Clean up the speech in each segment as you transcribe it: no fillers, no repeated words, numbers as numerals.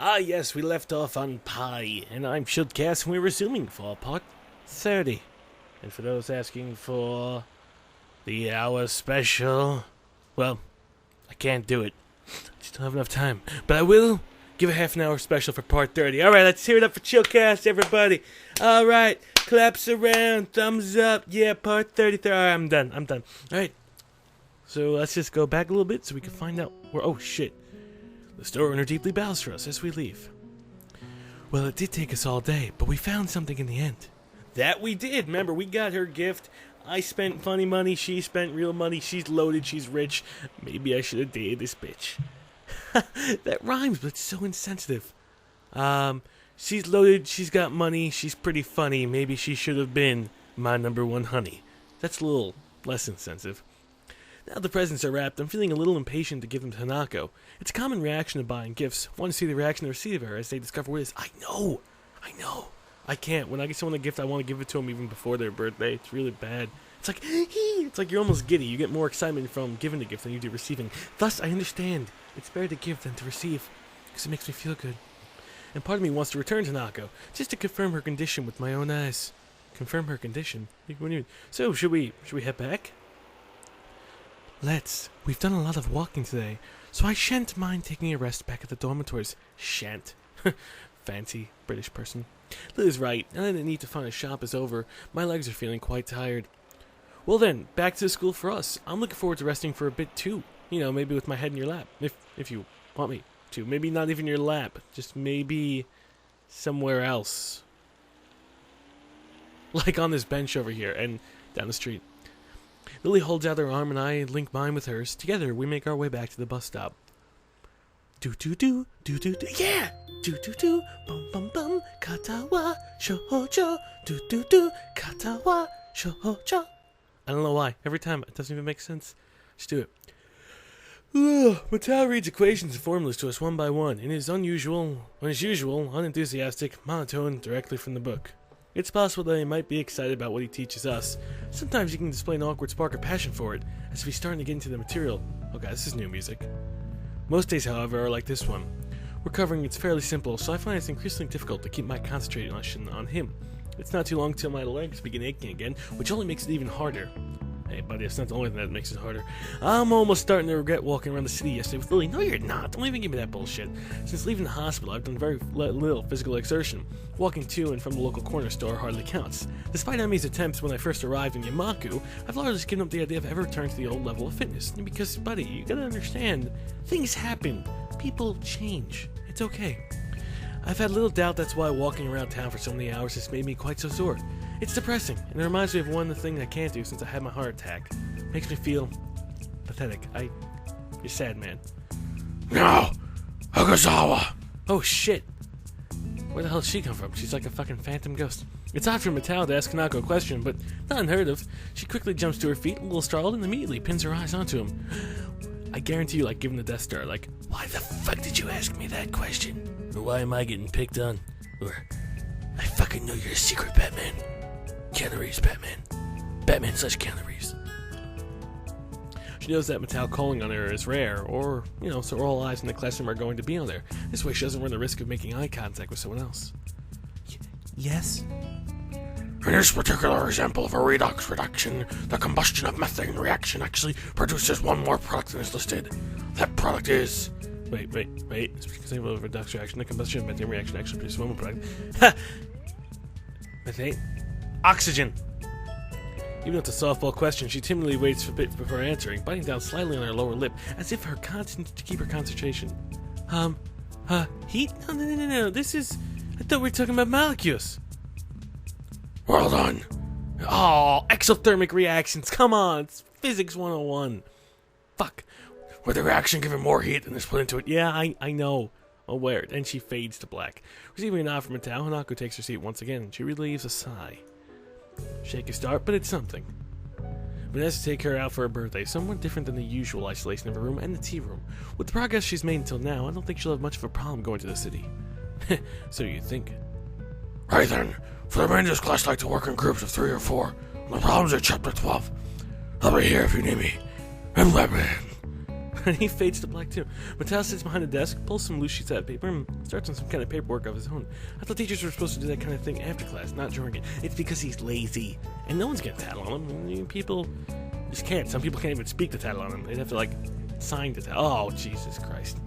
Ah, yes, we left off on Pi, and I'm Shudcast, and we're resuming for part 30. And for those asking for the hour special, well, I can't do it. I just don't have enough time. But I will give a half an hour special for part 30. Alright, let's hear it up for Chillcast, everybody. Alright, claps around, thumbs up. Yeah, part 30. Alright, I'm done. Alright, so let's just go back a little bit so we can find out where. Oh, shit. The store owner deeply bows for us as we leave. Well, it did take us all day, but we found something in the end. That we did. Remember, we got her gift. I spent funny money. She spent real money. She's loaded. She's rich. Maybe I should have dated this bitch. That rhymes, but it's so insensitive. She's loaded. She's got money. She's pretty funny. Maybe she should have been my number one honey. That's a little less insensitive. Now the presents are wrapped, I'm feeling a little impatient to give them to Hanako. It's a common reaction to buying gifts. I want to see the reaction of the receiver as they discover what it is. I know. I can't. When I get someone a gift, I want to give it to them even before their birthday. It's really bad. It's like you're almost giddy. You get more excitement from giving a gift than you do receiving. Thus, I understand. It's better to give than to receive, because it makes me feel good. And part of me wants to return to Hanako, just to confirm her condition with my own eyes. Confirm her condition? What do you mean? So, should we head back? Let's. We've done a lot of walking today, so I shan't mind taking a rest back at the dormitories. Shan't. Fancy British person. Liz is right, and then the need to find a shop is over. My legs are feeling quite tired. Well then, back to the school for us. I'm looking forward to resting for a bit too. You know, maybe with my head in your lap, if you want me to. Maybe not even your lap, just maybe somewhere else. Like on this bench over here, and down the street. Lily holds out her arm and I link mine with hers. Together, we make our way back to the bus stop. Do-do-do, do-do-do, yeah! Do-do-do, bum-bum-bum, Katawa Shoujo, do-do-do, Katawa Shoujo. I don't know why. Every time, it doesn't even make sense. Just do it. Mattel reads equations and formulas to us one by one, in his unusual, unenthusiastic monotone directly from the book. It's possible that he might be excited about what he teaches us. Sometimes he can display an awkward spark of passion for it, as we're starting to get into the material. Oh god, this is new music. Most days, however, are like this one. Recovering it's fairly simple, so I find it's increasingly difficult to keep my concentration on him. It's not too long till my legs begin aching again, which only makes it even harder. Hey, buddy, it's not the only thing that makes it harder. I'm almost starting to regret walking around the city yesterday with Lily. No, you're not. Don't even give me that bullshit. Since leaving the hospital, I've done very little physical exertion. Walking to and from the local corner store hardly counts. Despite Emi's attempts when I first arrived in Yamaku, I've largely given up the idea of ever returning to the old level of fitness. Because, buddy, you gotta understand, things happen. People change. It's okay. I've had little doubt that's why walking around town for so many hours has made me quite so sore. It's depressing, and it reminds me of one thing I can't do since I had my heart attack. Makes me feel pathetic. You're sad, man. No! Okazawa! Oh, shit. Where the hell did she come from? She's like a fucking phantom ghost. It's odd for Mattel to ask Hanako a question, but not unheard of. She quickly jumps to her feet, a little startled, and immediately pins her eyes onto him. I guarantee you, like, giving the Death Star, like, why the fuck did you ask me that question? Or why am I getting picked on? Or, I fucking know you're a secret Batman. Keanu Reeves Batman. Batman/Keanu Reeves. She knows that Mattel calling on her is rare, or, so all eyes in the classroom are going to be on her. This way she doesn't run the risk of making eye contact with someone else. Yes? In this particular example of a redox reduction, the combustion of methane reaction actually produces one more product than is listed. That product is... Wait. Example of redox reaction, the combustion of methane reaction actually produces one more product. Ha! Methane? Oxygen! Even though it's a softball question, she timidly waits for a bit before answering, biting down slightly on her lower lip, as if to keep her concentration. Heat? No, this is... I thought we were talking about molecules. Well done. Oh, exothermic reactions, come on, it's physics 101. Fuck. With the reaction given more heat than is put into it. Yeah, I know. Aware. And she fades to black. Receiving a nod from Mattel, Hanako takes her seat once again, and she relieves a sigh. Shaky start, but it's something. Vanessa take her out for her birthday, somewhat different than the usual isolation of her room and the tea room. With the progress she's made until now, I don't think she'll have much of a problem going to the city. So you think. Right then, for the remainder of this class, I like to work in groups of 3 or 4. My problems are chapter 12. I'll be here if you need me. I'm Batman. And he fades to black too. Mattel sits behind the desk, pulls some loose sheets out of paper, and starts on some kind of paperwork of his own. I thought teachers were supposed to do that kind of thing after class, not during it. It's because he's lazy. And no one's gonna tattle on him. I mean, people just can't. Some people can't even speak to tattle on him. They'd have to, like, sign to tattle. Oh, Jesus Christ.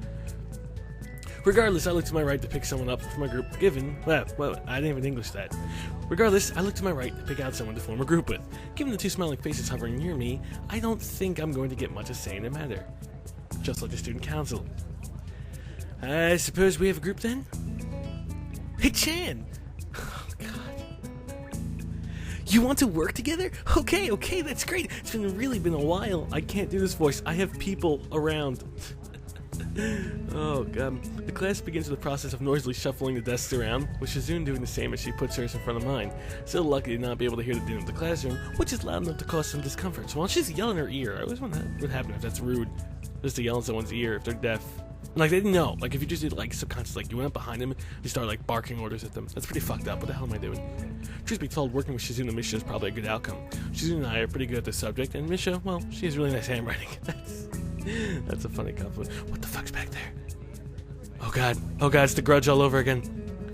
Regardless, I look to my right to pick someone up from my group, well, I didn't even English that. Regardless, I look to my right to pick out someone to form a group with. Given the two smiling faces hovering near me, I don't think I'm going to get much to say in the matter. Just like the student council. I suppose we have a group then? Hey, Chan! Oh, God. You want to work together? Okay, that's great. It's really been a while. I can't do this voice. I have people around. Oh, God. The class begins with the process of noisily shuffling the desks around, with Shizune doing the same as she puts hers in front of mine. Still lucky to not be able to hear the din of the classroom, which is loud enough to cause some discomfort. So while she's yelling in her ear, I always wonder what would happen if that's rude. Just to yell in someone's ear if they're deaf. Like, they didn't know. Like, if you just did, like, subconscious, like, you went up behind them, you start, like, barking orders at them. That's pretty fucked up. What the hell am I doing? Truth be told, working with Shizune and Misha is probably a good outcome. Shizune and I are pretty good at this subject, and Misha, well, she has really nice handwriting. That's a funny compliment. What the fuck's back there? Oh God, it's the Grudge all over again.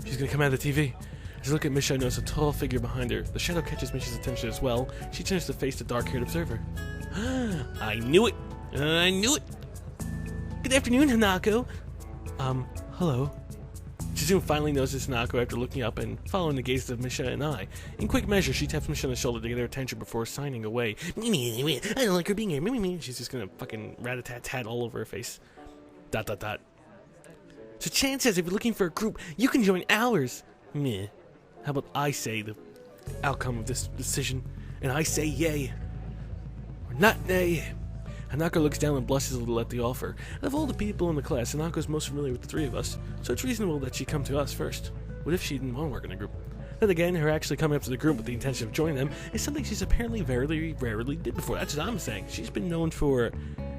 She's gonna come out of the TV. As I look at Misha, I notice a tall figure behind her. The shadow catches Misha's attention as well. She turns to face the dark-haired observer. I knew it! I knew it! Good afternoon, Hanako! Hello. Shizune finally notices Hanako after looking up and following the gazes of Misha and I. In quick measure, she taps Misha on the shoulder to get her attention before signing away. I don't like her being here. She's just gonna fucking rat-a-tat-tat all over her face. ... So Chan says if you're looking for a group, you can join ours. Meh. How about I say the outcome of this decision, and I say yay. Or not nay. Hanako looks down and blushes a little at the offer. Out of all the people in the class, Hanako's most familiar with the three of us, so it's reasonable that she come to us first. What if she didn't want to work in a group? Then again, her actually coming up to the group with the intention of joining them is something she's apparently very rarely did before. That's what I'm saying. She's been known for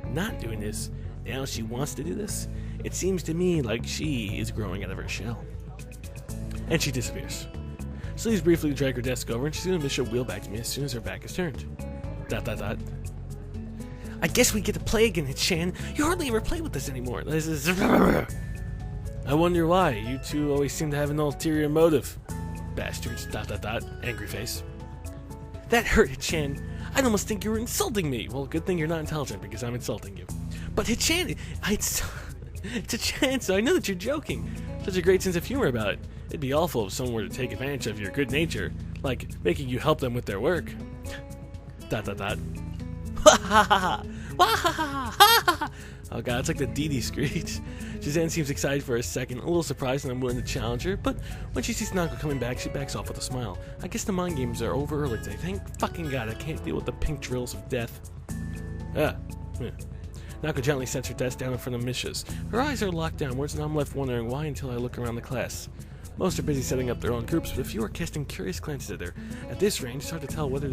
not doing this. Now she wants to do this. It seems to me like she is growing out of her shell. And she disappears. Sleeves briefly drag her desk over, and she's going to miss her wheel back to me as soon as her back is turned. ... I guess we get to play again, Chan. You hardly ever play with us anymore. This is... I wonder why. You two always seem to have an ulterior motive. Bastards. ... Angry face. That hurt, Hichan. I'd almost think you were insulting me. Well, good thing you're not intelligent, because I'm insulting you. But Hichan, it's a chance. I know that you're joking. Such a great sense of humor about it. It'd be awful if someone were to take advantage of your good nature, like making you help them with their work. ... Oh God, it's like the Dee Dee screech. Suzanne seems excited for a second, a little surprised and unwilling to challenge her, but when she sees Nako coming back, she backs off with a smile. I guess the mind games are over early today. Thank fucking God I can't deal with the pink drills of death. Nako gently sets her desk down in front of Misha's. Her eyes are locked downwards, and I'm left wondering why until I look around the class. Most are busy setting up their own groups, but a few are casting curious glances at her. At this range, it's hard to tell whether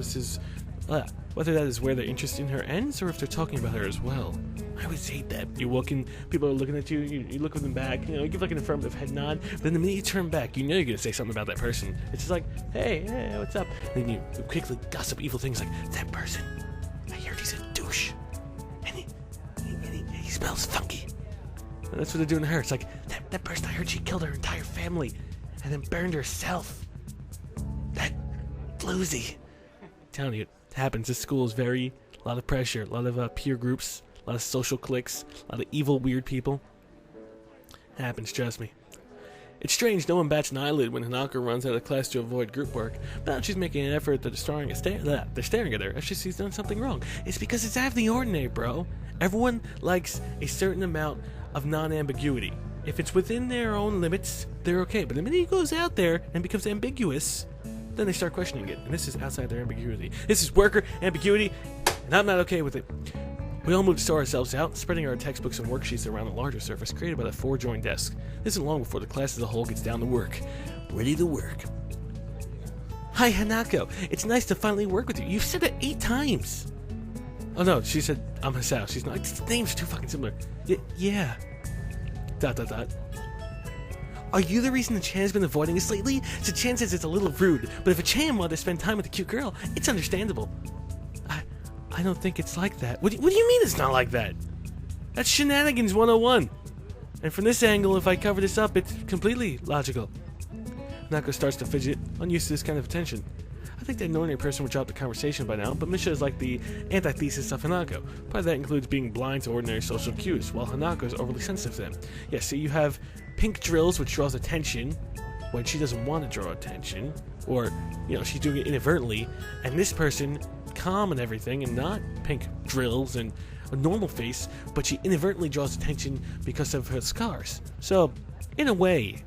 whether that is where their interest in her ends, or if they're talking about her as well. I always hate that. You walk in, people are looking at you, you look at them back, you give like an affirmative head nod, but then the minute you turn back, you know you're going to say something about that person. It's just like, hey, what's up? And then you quickly gossip evil things like, that person, I heard he's a douche, and he smells funky. And that's what they're doing to her. It's like, that person, I heard she killed her entire family, and then burned herself. That floozy. I'm telling you, it happens. This school is a lot of pressure, a lot of peer groups, a lot of social cliques, a lot of evil, weird people. It happens, trust me. It's strange no one bats an eyelid when Hanako runs out of class to avoid group work, but now she's making an effort that they're staring at her as she's done something wrong. It's because it's out of the ordinary, bro. Everyone likes a certain amount of non-ambiguity. If it's within their own limits, they're okay. But the minute it goes out there and becomes ambiguous, then they start questioning it. And this is outside their ambiguity. This is worker ambiguity, and I'm not okay with it. We all move to sort ourselves out, spreading our textbooks and worksheets around a larger surface created by the four joined desks. This isn't long before the class as a whole gets down to work. Ready to work. Hi, Hanako. It's nice to finally work with you. You've said it 8 times. Oh no, she said I'm Hisao. She's not. The names are too fucking similar. Yeah. ... Are you the reason the Chan's been avoiding us lately? So Chan says it's a little rude, but if a Chan wanted to spend time with a cute girl, it's understandable. I don't think it's like that. What do you mean it's not like that? That's shenanigans 101. And from this angle, if I cover this up, it's completely logical. Hanako starts to fidget, unused to this kind of attention. I think that an ordinary person would drop the conversation by now, but Misha is like the antithesis of Hanako. Part of that includes being blind to ordinary social cues, while Hanako is overly sensitive to them. Yeah, so you have pink drills, which draws attention when she doesn't want to draw attention, or, you know, she's doing it inadvertently, and this person, calm and everything, and not pink drills and a normal face, but she inadvertently draws attention because of her scars. So, in a way,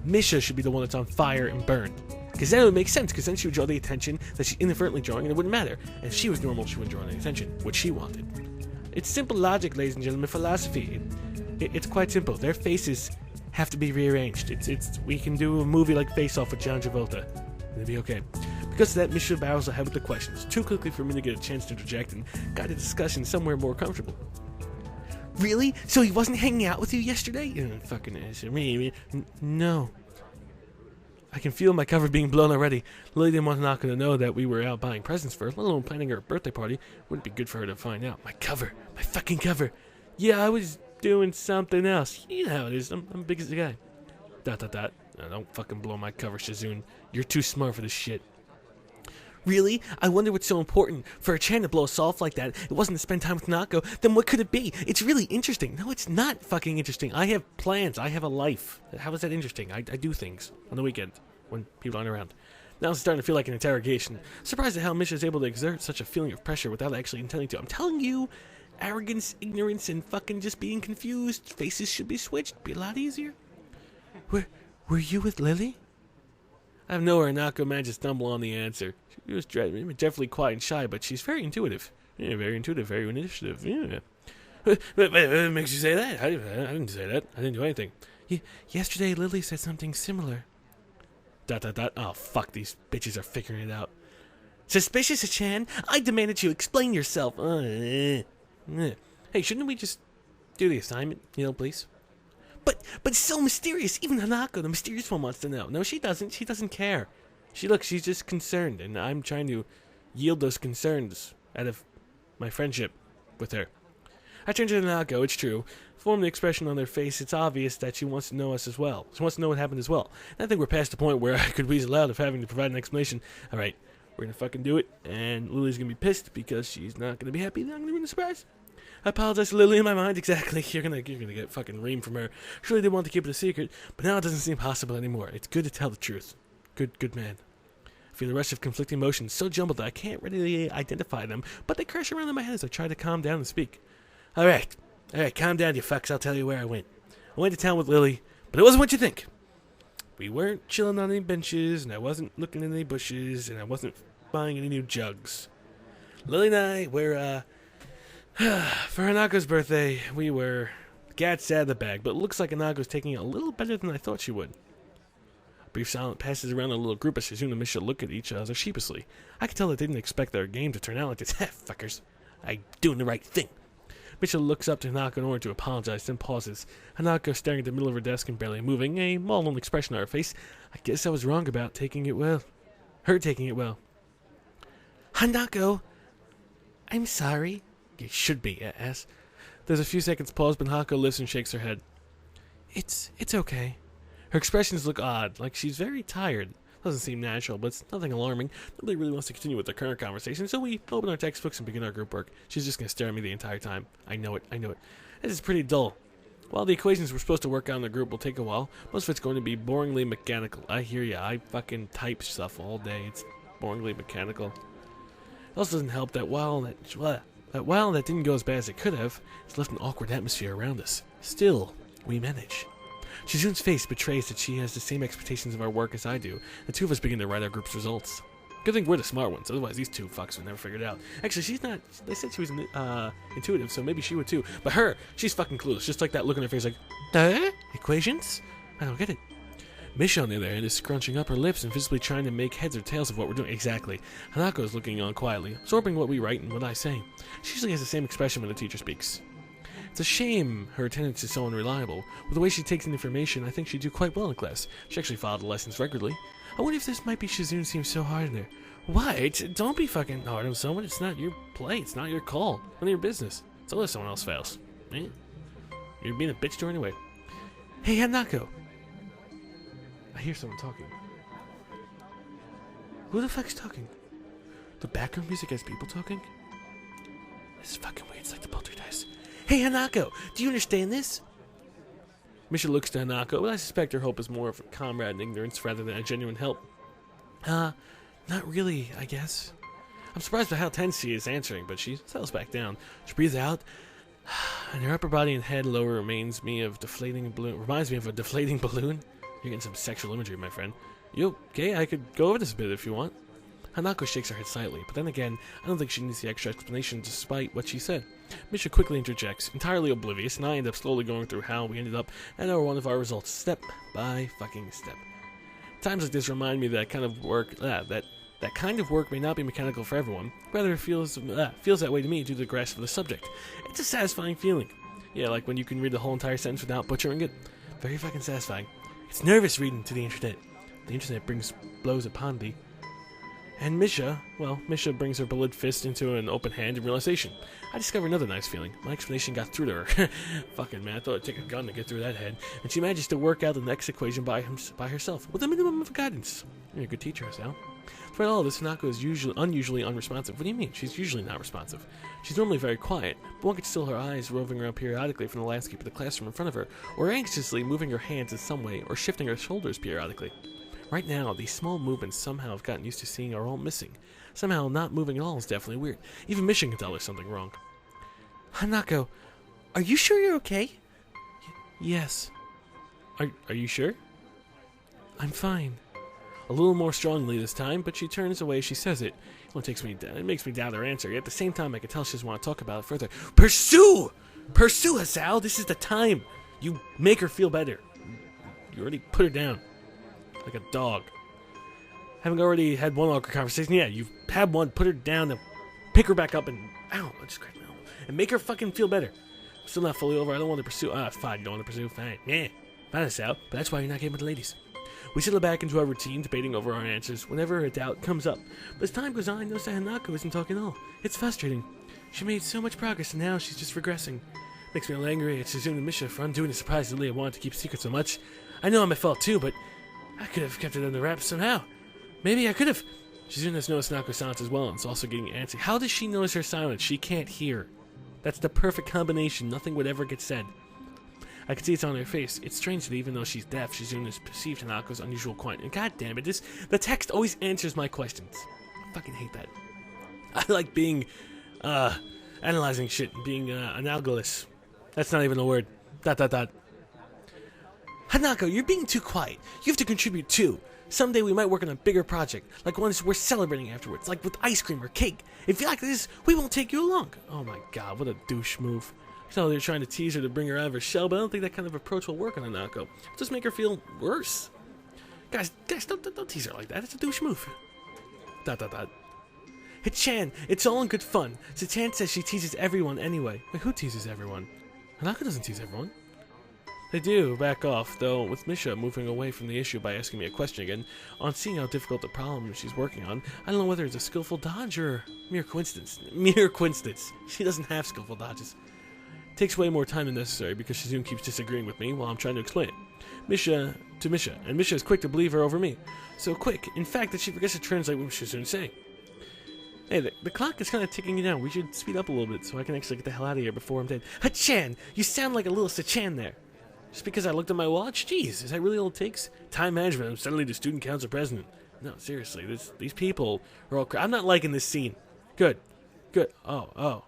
Misha should be the one that's on fire and burned. Because then it would make sense, because then she would draw the attention that she's inadvertently drawing, and it wouldn't matter. And if she was normal, she wouldn't draw any attention, which she wanted. It's simple logic, ladies and gentlemen, philosophy. It's quite simple. Their faces have to be rearranged. We can do a movie like Face Off with John Travolta. It'll be okay. Because of that, Misha barrels ahead with the questions, too quickly for me to get a chance to interject and guide the discussion somewhere more comfortable. Really? So he wasn't hanging out with you yesterday? Fucking answer me. No. I can feel my cover being blown already. Lily didn't want Hanako to know that we were out buying presents for her, let alone planning her birthday party. Wouldn't be good for her to find out. My cover. My fucking cover. Yeah, I was doing something else. You know how it is. I'm big as a guy. ... Don't fucking blow my cover, Shizune. You're too smart for this shit. Really? I wonder what's so important. For a Chan to blow us off like that, it wasn't to spend time with Nako. Then what could it be? It's really interesting. No, it's not fucking interesting. I have plans. I have a life. How is that interesting? I do things on the weekend when people aren't around. Now it's starting to feel like an interrogation. Surprised at how Misha is able to exert such a feeling of pressure without actually intending to. I'm telling you, arrogance, ignorance, and fucking just being confused. Faces should be switched. Be a lot easier. Were you with Lily? I have nowhere Nako managed to stumble on the answer. She was definitely quiet and shy, but she's very intuitive. Yeah, very intuitive, very initiative. Yeah. What makes you say that? I didn't say that. I didn't do anything. Yesterday, Lily said something similar. ... Oh, fuck, these bitches are figuring it out. Suspicious, Chan? I demand that you explain yourself. Hey, shouldn't we just do the assignment, please? But it's so mysterious. Even Hanako, the mysterious one, wants to know. No, she doesn't. She doesn't care. She's just concerned, and I'm trying to yield those concerns out of my friendship with her. I turn to Hanako, it's true. From the expression on their face, it's obvious that she wants to know us as well. She wants to know what happened as well. And I think we're past the point where I could weasel out of having to provide an explanation. Alright, we're gonna fucking do it, and Lily's gonna be pissed because she's not gonna be happy that I'm gonna win the surprise. I apologize to Lily in my mind, exactly. You're gonna get fucking ream from her. Surely they want to keep it a secret, but now it doesn't seem possible anymore. It's good to tell the truth. Good man. I feel a rush of conflicting emotions, so jumbled that I can't readily identify them, but they crash around in my head as I try to calm down and speak. Alright, calm down, you fucks. I'll tell you where I went. I went to town with Lily, but it wasn't what you think. We weren't chilling on any benches, and I wasn't looking in any bushes, and I wasn't buying any new jugs. Lily and I were, for Hanako's birthday, we were cat's out of the bag, but it looks like Hanako's taking it a little better than I thought she would. A brief silence passes around a little group as Shizune and Misha look at each other sheepishly. I could tell they didn't expect their game to turn out like this. Fuckers. I'm doing the right thing. Misha looks up to Hanako in order to apologize, then pauses. Hanako staring at the middle of her desk and barely moving, a maudlin expression on her face. I guess I was wrong about taking it well. Her taking it well. Hanako, I'm sorry. You should be, ass. There's a few seconds pause, but Hanako lifts and shakes her head. It's okay. Her expressions look odd, like she's very tired. Doesn't seem natural, but it's nothing alarming. Nobody really wants to continue with their current conversation, so we open our textbooks and begin our group work. She's just gonna stare at me the entire time. I know it. This is pretty dull. While the equations we're supposed to work out in the group will take a while, most of it's going to be boringly mechanical. I hear ya. I fucking type stuff all day. It's boringly mechanical. It also doesn't help that while that didn't go as bad as it could have, it's left an awkward atmosphere around us. Still, we manage. Shizune's face betrays that she has the same expectations of our work as I do. The two of us begin to write our group's results. Good thing we're the smart ones, otherwise these two fucks would never figure it out. Actually, she's not. They said she was intuitive, so maybe she would too. But her, she's fucking clueless. Just like that look on her face, like, equations? I don't get it. Misha, on the other hand, is scrunching up her lips and visibly trying to make heads or tails of what we're doing. Exactly. Hanako is looking on quietly, absorbing what we write and what I say. She usually has the same expression when the teacher speaks. It's a shame her attendance is so unreliable. With the way she takes in information, I think she'd do quite well in class. She actually followed the lessons regularly. I wonder if this might be Shizune seems so hard on her. What? Don't be fucking hard on someone. It's not your play. It's not your call. None of your business. It's unless someone else fails. Eh? You're being a bitch to her anyway. Hey, Hanako! I hear someone talking. Who the fuck's talking? The background music has people talking? This is fucking weird. It's like the poltergeist. Hey, Hanako! Do you understand this? Misha looks to Hanako, but I suspect her hope is more of a comrade in ignorance rather than a genuine help. Not really, I guess. I'm surprised by how tense she is answering, but she settles back down. She breathes out, and her upper body and head lower reminds me of a deflating balloon. You're getting some sexual imagery, my friend. You okay? I could go over this a bit if you want. Hanako shakes her head slightly, but then again, I don't think she needs the extra explanation despite what she said. Misha quickly interjects, entirely oblivious, and I end up slowly going through how we ended up and over one of our results, step by fucking step. Times like this remind me that kind of work may not be mechanical for everyone. Rather, it feels that way to me due to the grasp of the subject. It's a satisfying feeling. Yeah, like when you can read the whole entire sentence without butchering it. Very fucking satisfying. It's nervous reading to the internet. The internet brings blows upon thee. And Misha brings her bullet fist into an open hand in realization. I discover another nice feeling. My explanation got through to her. Fucking man, I thought it'd take a gun to get through that head. And she manages to work out the next equation by herself, with a minimum of guidance. You're a good teacher, Hisao. Throughout all this, Hanako is unusually unresponsive. What do you mean? She's usually not responsive. She's normally very quiet, but one can still her eyes roving around periodically from the landscape of the classroom in front of her, or anxiously moving her hands in some way, or shifting her shoulders periodically. Right now, these small movements somehow have gotten used to seeing are all missing. Somehow, not moving at all is definitely weird. Even Misha can tell there's something wrong. Hanako, are you sure you're okay? Yes. Are you sure? I'm fine. A little more strongly this time, but she turns away as she says it. It makes me doubt her answer. Yet at the same time, I can tell she doesn't want to talk about it further. Pursue! Pursue, Hisao! This is the time! You make her feel better. You already put her down. Like a dog. Having already had one awkward conversation, yeah, you've had one, put her down, and pick her back up and... Ow, I just cracked my elbow. And make her fucking feel better. I'm still not fully over. I don't want to pursue... fine, you don't want to pursue? Fine. Yeah. Fine, Hisao. But that's why you're not getting with the ladies. We settle back into our routine, debating over our answers whenever a doubt comes up. But as time goes on, I notice that Hanako isn't talking at all. It's frustrating. She made so much progress, and now she's just regressing. Makes me a little angry at Shizune and Misha for undoing the surprise that Leah wanted to keep secret so much. I know I'm at fault too, but I could have kept it under wraps somehow. Maybe I could have. Shizune has noticed Hanako's silence as well, and is also getting antsy. How does she notice her silence? She can't hear. That's the perfect combination. Nothing would ever get said. I can see it's on her face. It's strange that even though she's deaf, Shizune has perceived Hanako's unusual quiet. And god damn it, the text always answers my questions. I fucking hate that. I like being, analyzing shit, being, analogous. That's not even a word. ... Hanako, you're being too quiet. You have to contribute too. Someday we might work on a bigger project, like ones we're celebrating afterwards, like with ice cream or cake. If you like this, we won't take you along. Oh my god, what a douche move. So they're trying to tease her to bring her out of her shell, but I don't think that kind of approach will work on Hanako. It'll just make her feel worse. Guys, don't tease her like that. It's a douche move. ... Hichan, it's all in good fun. Hichan says she teases everyone anyway. Wait, who teases everyone? Hanako doesn't tease everyone. They do back off, though, with Misha moving away from the issue by asking me a question again. On seeing how difficult the problem she's working on, I don't know whether it's a skillful dodge or mere coincidence. Mere coincidence. She doesn't have skillful dodges. Takes way more time than necessary because Shizune keeps disagreeing with me while I'm trying to explain it. Misha, and Misha is quick to believe her over me. So quick, in fact, that she forgets to translate what Shizune's saying. Hey, the clock is kind of ticking you down. We should speed up a little bit so I can actually get the hell out of here before I'm dead. Hachan! You sound like a little Sachan there. Just because I looked at my watch? Jeez, is that really all it takes? Time management, I'm suddenly the student council president. No, seriously, these people are all I'm not liking this scene. Good. Oh.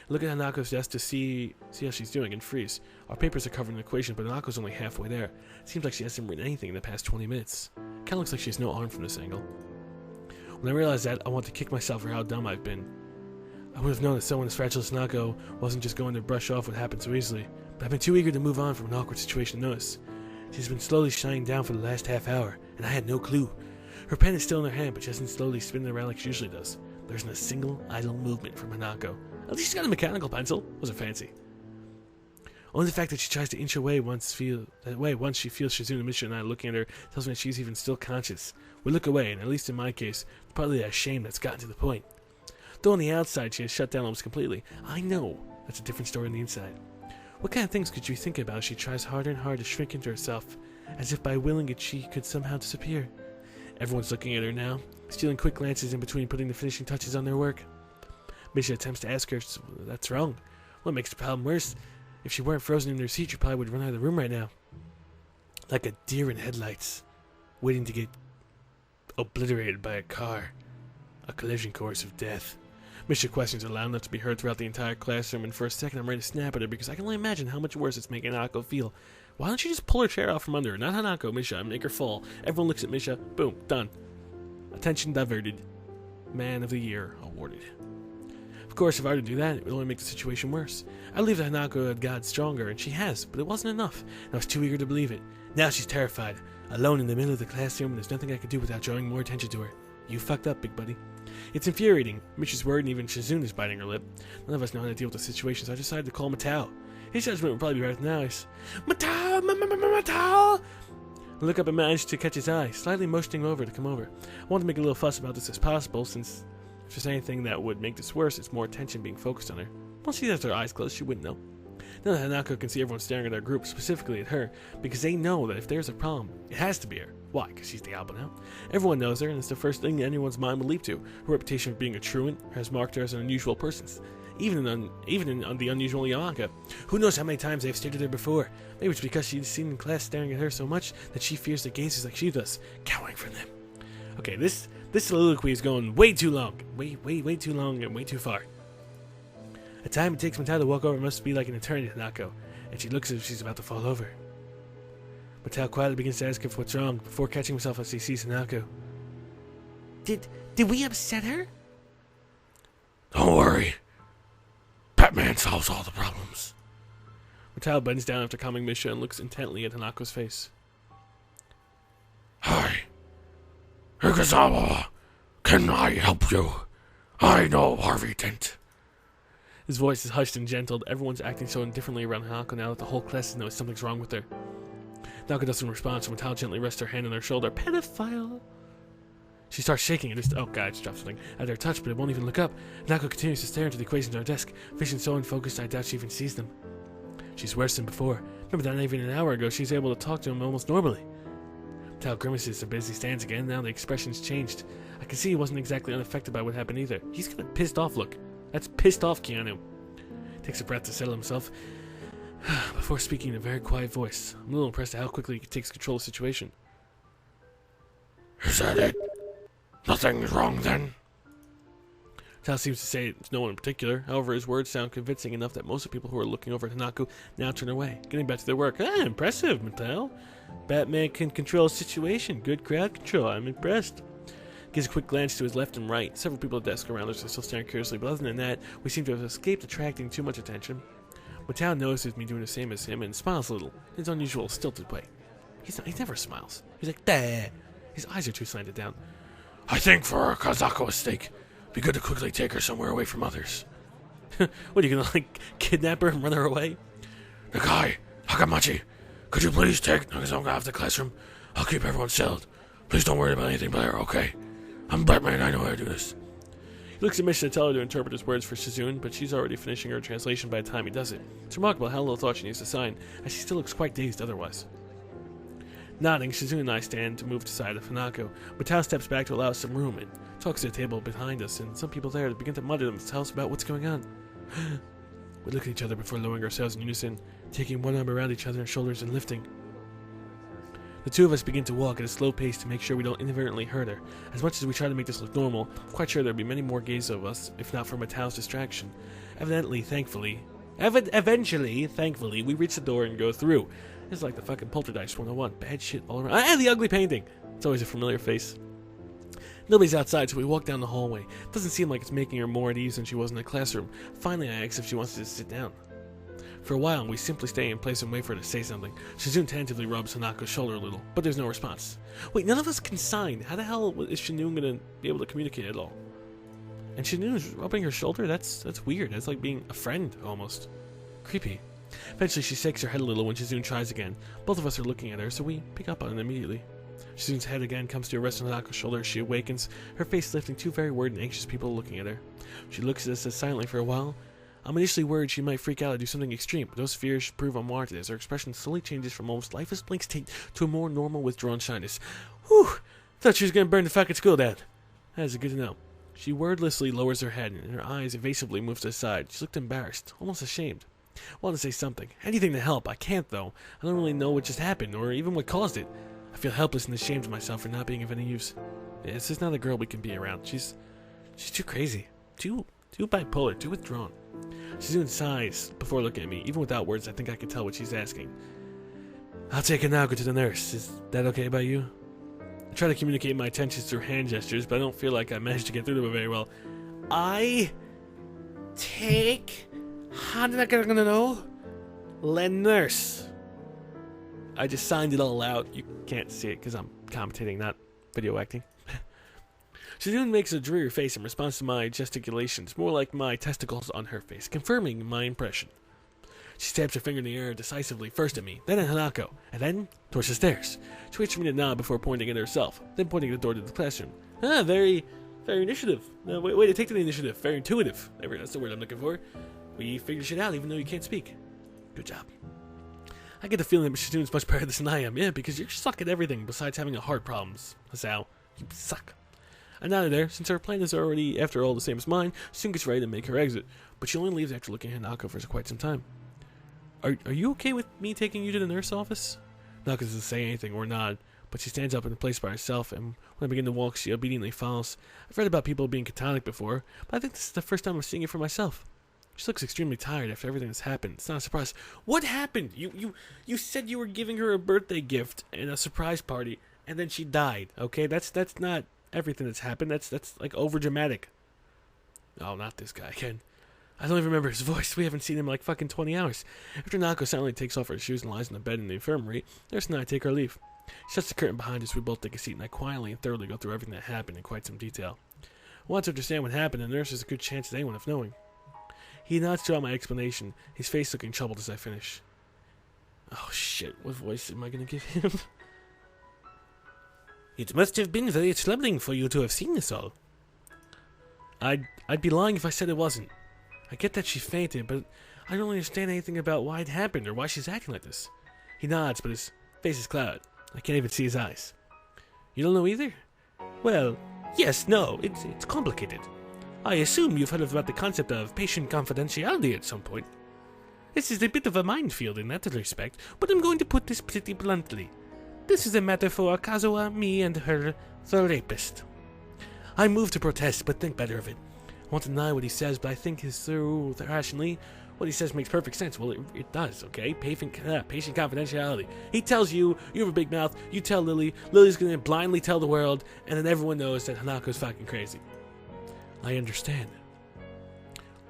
Look at Hanako's desk to see how she's doing and freeze. Our papers are covered in equations, but Hanako's only halfway there. It seems like she hasn't written anything in the past 20 minutes. Kinda looks like she has no arm from this angle. When I realized that, I want to kick myself for how dumb I've been. I would have known that someone as fragile as Hanako wasn't just going to brush off what happened so easily, but I've been too eager to move on from an awkward situation to notice. She's been slowly shining down for the last half hour, and I had no clue. Her pen is still in her hand, but she hasn't slowly spinning around like she usually does. There isn't a single idle movement from Hanako. At least she's got a mechanical pencil. Wasn't fancy. Only the fact that she tries to inch away once she feels Shizune and Misha and I looking at her tells me that she's even still conscious. We look away, and at least in my case, it's partly that shame that's gotten to the point. Though on the outside she has shut down almost completely, I know That's a different story on the inside. What kind of things could you think about as she tries harder and harder to shrink into herself, as if by willing it she could somehow disappear? Everyone's looking at her now, stealing quick glances in between putting the finishing touches on their work. Misha attempts to ask her, that's wrong. What makes the problem worse? If she weren't frozen in her seat, she probably would run out of the room right now. Like a deer in headlights, waiting to get obliterated by a car. A collision course of death. Misha questions are loud enough to be heard throughout the entire classroom, and for a second I'm ready to snap at her because I can only imagine how much worse it's making Hanako feel. Why don't you just pull her chair out from under her? Not Hanako, Misha, and make her fall. Everyone looks at Misha. Boom, done. Attention diverted. Man of the Year awarded. Of course, if I were to do that, it would only make the situation worse. I believed that Hanako had got stronger, and she has, but it wasn't enough, and I was too eager to believe it. Now she's terrified, alone in the middle of the classroom, and there's nothing I could do without drawing more attention to her. You fucked up, big buddy. It's infuriating. Misha's worried, and even Shizune is biting her lip. None of us know how to deal with the situation, so I decided to call Matao. His judgment would probably be better than ours. Matao! Matao! I look up and managed to catch his eye, slightly motioning over to come over. I wanted to make a little fuss about this as possible, since if there's anything that would make this worse, it's more attention being focused on her. Once she has her eyes closed, she wouldn't know. Now that Hanako can see everyone staring at our group, specifically at her, because they know that if there's a problem, it has to be her. Why? Because she's the alba now. Everyone knows her, and it's the first thing anyone's mind would leap to. Her reputation of being a truant has marked her as an unusual person, even in the unusual Yamaku. Who knows how many times they've stared at her before? Maybe it's because she's seen in class staring at her so much that she fears their gazes like she does, cowering from them. Okay, this soliloquy is going way too long. Way too long and way too far. The time it takes Matao to walk over must be like an eternity to Hanako, and she looks as if she's about to fall over. Matao quietly begins to ask her what's wrong before catching himself as he sees Hanako. Did we upset her? Don't worry. Batman solves all the problems. Matao bends down after calming Misha and looks intently at Hanako's face. Hi. Ikazawa, can I help you? I know Harvey Dent. His voice is hushed and gentled. Everyone's acting so indifferently around Hanako now that the whole class knows something's wrong with her. Hanako doesn't respond, so Matao gently rests her hand on her shoulder. Pedophile! She starts shaking and just, oh god, she dropped something at her touch, but it won't even look up. Hanako continues to stare into the equations on her desk, vision so unfocused I doubt she even sees them. She's worse than before. Remember that not even an hour ago she was able to talk to him almost normally. Matao grimaces as he stands again. Now the expression's changed. I can see he wasn't exactly unaffected by what happened either. He's got a pissed off look. That's pissed off Keanu. Takes a breath to settle himself before speaking in a very quiet voice. I'm a little impressed at how quickly he takes control of the situation. Is that it? Nothing's wrong then? Tao seems to say it's no one in particular. However, his words sound convincing enough that most of the people who are looking over at Hanako now turn away, getting back to their work. Impressive, Matao. Batman can control a situation. Good crowd control. I'm impressed. Gives a quick glance to his left and right. Several people at the desk around us are still staring curiously, but other than that, we seem to have escaped attracting too much attention. Matao notices me doing the same as him and smiles a little, in his unusual stilted way. He never smiles. He's like, "Dah." His eyes are too slanted down. I think for Kazako's sake, it'd be good to quickly take her somewhere away from others. What, are you gonna, kidnap her and run her away? Nakai, Hakamachi, could you please take Nagazoka out of the classroom? I'll keep everyone settled. Please don't worry about anything but her, okay? I'm Batman, I know how to do this. He looks at Misha to tell her to interpret his words for Shizune, but she's already finishing her translation by the time he does it. It's remarkable how little thought she needs to sign, as she still looks quite dazed otherwise. Nodding, Shizune and I stand to move to the side of Hanako. Matao steps back to allow us some room and talks to the table behind us, and some people there begin to mutter themselves about what's going on. We look at each other before lowering ourselves in unison, taking one arm around each other's shoulders and lifting. The two of us begin to walk at a slow pace to make sure we don't inadvertently hurt her. As much as we try to make this look normal, I'm quite sure there'll be many more gaze of us, if not for Matao's distraction. Eventually, thankfully, we reach the door and go through. It's like the fucking Poltergeist 101. Bad shit all around. And the ugly painting! It's always a familiar face. Nobody's outside, so we walk down the hallway. Doesn't seem like it's making her more at ease than she was in the classroom. Finally, I ask if she wants to sit down. For a while, we simply stay in place and wait for her to say something. Shizune tentatively rubs Hanako's shoulder a little, but there's no response. Wait, none of us can sign. How the hell is Shizune gonna be able to communicate at all? And Shizune's rubbing her shoulder? That's weird. That's like being a friend, almost. Creepy. Eventually, she shakes her head a little when Shizune tries again. Both of us are looking at her, so we pick up on it immediately. Shizune's head again comes to a rest on Hanako's shoulder as she awakens, her face lifting, two very worried and anxious people looking at her. She looks at us silently for a while, I'm initially worried she might freak out or do something extreme, but those fears prove unwarranted as her expression slowly changes from almost lifeless blank state to a more normal withdrawn shyness. Whew! Thought she was gonna burn the fucking school down. That is good to know. She wordlessly lowers her head, and her eyes evasively move to the side. She looked embarrassed, almost ashamed. I want to say something. Anything to help. I can't, though. I don't really know what just happened, or even what caused it. I feel helpless and ashamed of myself for not being of any use. Yeah, this is not a girl we can be around. She's too crazy. Too bipolar. Too withdrawn. She's doing sighs before looking at me. Even without words, I think I can tell what she's asking. I'll take Hanako to the nurse. Is that okay by you? I try to communicate my intentions through hand gestures, but I don't feel like I managed to get through them very well. I take Hanako the nurse. I just signed it all out. You can't see it because I'm commentating, not video acting. Shizune makes a dreary face in response to my gesticulations, more like my testicles on her face, confirming my impression. She stabs her finger in the air decisively, first at me, then at Hanako, and then towards the stairs. She waits for me to nod before pointing at herself, then pointing at the door to the classroom. Very initiative. Way to take the initiative. Very intuitive. That's the word I'm looking for. We figured shit out even though you can't speak. Good job. I get the feeling that Shizune's much better than I am. Yeah, because you suck at everything besides having heart problems. Hisao, you suck. I nodded there, since her plan is already, after all, the same as mine. Soon gets ready to make her exit, but she only leaves after looking at Hanako for quite some time. Are you okay with me taking you to the nurse office? Hanako doesn't say anything or nod, but she stands up in a place by herself, and when I begin to walk, she obediently follows. I've read about people being catatonic before, but I think this is the first time I'm seeing it for myself. She looks extremely tired after everything that's happened. It's not a surprise. What happened? You said you were giving her a birthday gift and a surprise party, and then she died. Okay, that's not everything that's happened. That's like over dramatic. Oh, not this guy again. I don't even remember his voice. We haven't seen him in like fucking 20 hours. After Nako silently takes off her shoes and lies in the bed in the infirmary, Nurse and I take our leave. She shuts the curtain behind us. We both take a seat, and I quietly and thoroughly go through everything that happened in quite some detail. I want to understand what happened, and the nurse has a good chance at anyone of knowing. He nods throughout my explanation, his face looking troubled as I finish. Oh shit, what voice am I gonna give him? It must have been very troubling for you to have seen this all. I'd be lying if I said it wasn't. I get that she fainted, but I don't understand anything about why it happened or why she's acting like this. He nods, but his face is clouded. I can't even see his eyes. You don't know either? Well, yes, no, it's complicated. I assume you've heard about the concept of patient confidentiality at some point. This is a bit of a minefield in that respect, but I'm going to put this pretty bluntly. This is a matter for Kazuha, me, and her, the rapist. I move to protest, but think better of it. I want to deny what he says, but I think so rationally. What he says makes perfect sense. Well, it does, okay? Patient confidentiality. He tells you, you have a big mouth, you tell Lily, Lily's gonna blindly tell the world, and then everyone knows that Hanako's fucking crazy. I understand.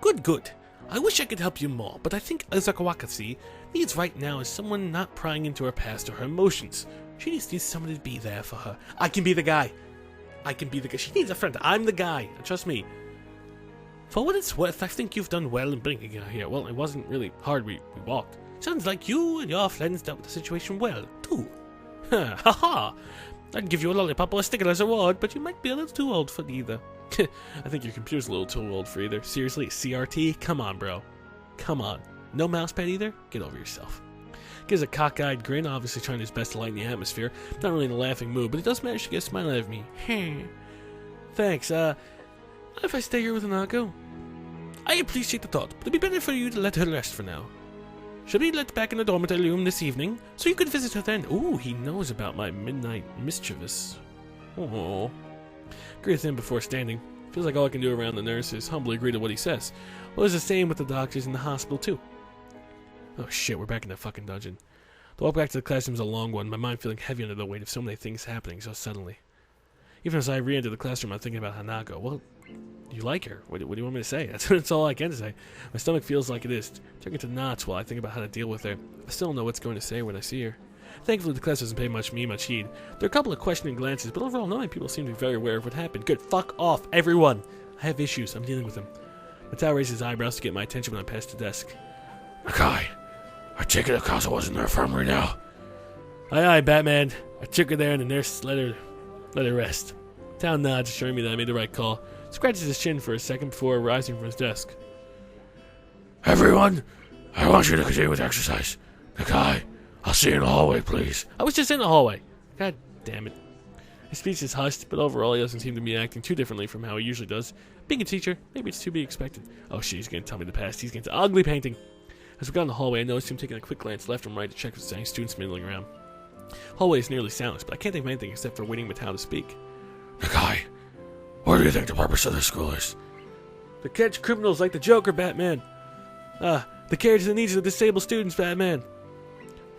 Good. I wish I could help you more, but I think Azakawakasi needs right now is someone not prying into her past or her emotions. She just needs someone to be there for her. I can be the guy. She needs a friend. I'm the guy. Trust me. For what it's worth, I think you've done well in bringing her here. Well, it wasn't really hard. We walked. Sounds like you and your friends dealt with the situation well, too. Ha ha! I'd give you a lollipop or a sticker as a reward, but you might be a little too old for either. I think your computer's a little too old for either. Seriously, CRT? Come on, bro. Come on. No mousepad either? Get over yourself. Gives a cockeyed grin, obviously trying his best to lighten the atmosphere. Not really in a laughing mood, but he does manage to get a smile out of me. Thanks, if I stay here with Hanako? I appreciate the thought, but it'd be better for you to let her rest for now. She'll be let back in the dormitory room this evening, so you could visit her then. Ooh, he knows about my midnight mischievous. Oh. Agree with him before standing. Feels like all I can do around the nurse is humbly agree to what he says. Well, it's the same with the doctors in the hospital, too. Oh shit, we're back in the fucking dungeon. The walk back to the classroom is a long one, my mind feeling heavy under the weight of so many things happening so suddenly. Even as I re-enter the classroom, I'm thinking about Hanako. Well, you like her. What do you want me to say? That's all I can say. My stomach feels like it is turning to knots while I think about how to deal with her. I still don't know what's going to say when I see her. Thankfully, the class doesn't pay much heed. There are a couple of questioning glances, but overall, not many people seem to be very aware of what happened. Good. Fuck off, everyone. I have issues. I'm dealing with them. Matao raises his eyebrows to get my attention when I pass the desk. Nakai, I take it Kazuha's in the infirmary now. Aye, Batman. I took her there and the nurse let her rest. Tao nods, assuring me that I made the right call. Scratches his chin for a second before rising from his desk. Everyone, I want you to continue with the exercise. Nakai, I'll see you in the hallway, please. I was just in the hallway. God damn it. His speech is hushed, but overall he doesn't seem to be acting too differently from how he usually does. Being a teacher, maybe it's to be expected. Oh shit, he's gonna tell me the past. He's getting to ugly painting. As we got in the hallway, I noticed him taking a quick glance left and right to check for any students milling around. Hallway is nearly soundless, but I can't think of anything except for waiting Matao to speak. Nakai, what do you think the purpose of this school is? To catch criminals like the Joker, Batman. The care to the needs of the disabled students, Batman.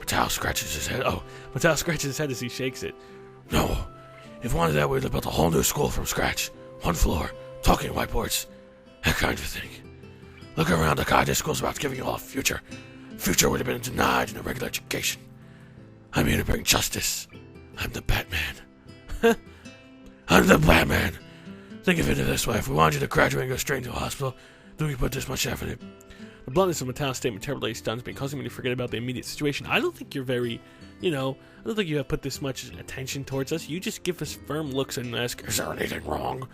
Matao scratches his head. Matao scratches his head as he shakes it. No. If we wanted that, we'd have built a whole new school from scratch. One floor, talking whiteboards, that kind of thing. Look around, Nakai, this school's about giving you all a future. Future would have been denied in a regular education. I'm here to bring justice. I'm the Batman. I'm the Batman. Think of it this way. If we wanted you to graduate and go straight into a hospital, do we put this much effort in? The bluntness of Matao's statement terribly stuns me, causing me to forget about the immediate situation. I don't think you're very, I don't think you have put this much attention towards us. You just give us firm looks and ask, is there anything wrong?